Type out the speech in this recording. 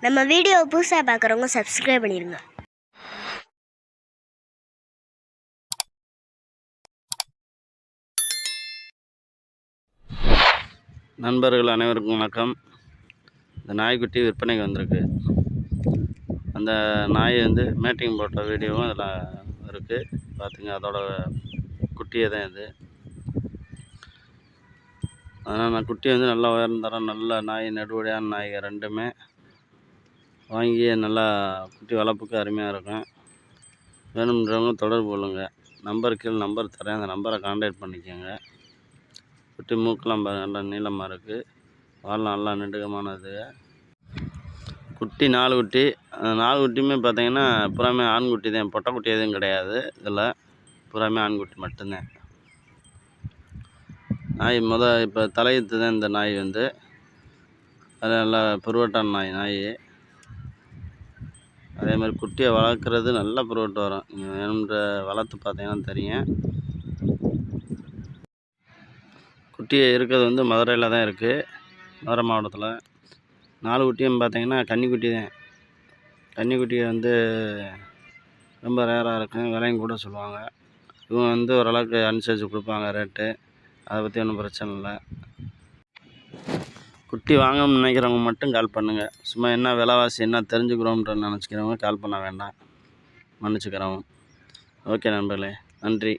நம்ம வீடியோ புதுசாக பார்க்குறவங்க சப்ஸ்கிரைப் பண்ணிடுங்க. நண்பர்கள் அனைவருக்கும் வணக்கம். இந்த நாய்க்குட்டி விற்பனைக்கு வந்திருக்கு. அந்த நாய் மேட்டிங் போட்ட வீடியோவும் அதில் இருக்குது, பார்த்துங்க. அதோட குட்டியை தான் இது. அதனால் நான் குட்டி நல்லா உயர்ந்தரம், நல்ல நாய், நடுவடையான நாய்கள் ரெண்டுமே வாங்கி நல்லா குட்டி வளர்ப்புக்கு அருமையாக இருக்கும். வேணுன்றவங்க தொடர்பு கொள்ளுங்க. நம்பர் தரேன், அந்த நம்பரை கான்டாக்ட் பண்ணிக்கோங்க. குட்டி மூக்கெல்லாம் நல்லா நீளமாக இருக்குது, வாழலாம் நல்லா நெடுகமானது. குட்டி 4 குட்டி. அந்த 4 குட்டியுமே பார்த்தீங்கன்னா புறாமே ஆண்குட்டி தான், பொட்டைக்குட்டி எதுவும் கிடையாது. இதில் புறாமே ஆண்குட்டி மட்டும்தான். நாய் இப்போ தலையத்து தான் இந்த நாய் அது நல்லா புருவட்டான நாய். அதே மாதிரி குட்டியை வளர்க்குறது நல்லா புருவட்டு வரும். நீங்கள் வேணுன்ற வளர்த்து பார்த்தீங்கன்னா தெரியும். குட்டியை இருக்கிறது மதுரையில் தான் இருக்குது, மதுரை மாவட்டத்தில். 4 குட்டியும் பார்த்தீங்கன்னா கன்னிக்குட்டி தான். கன்னிக்குட்டி ரொம்ப ரேராக இருக்கும், விலையும் கூட சொல்லுவாங்க. இவங்க ஓரளவுக்கு அனுசரித்து கொடுப்பாங்க ரேட்டு. அதை பற்றி ஒன்றும் பிரச்சனை இல்லை. குட்டி வாங்கணும்னு நினைக்கிறவங்க மட்டும் கால் பண்ணுங்கள். சும்மா என்ன விலைவாசி என்ன தெரிஞ்சுக்கிறோம்ன்ற நினச்சிக்கிறவங்க கால் பண்ண வேண்டாம், மன்னிச்சுக்கிறோம். ஓகே நண்பர்களே, நன்றி.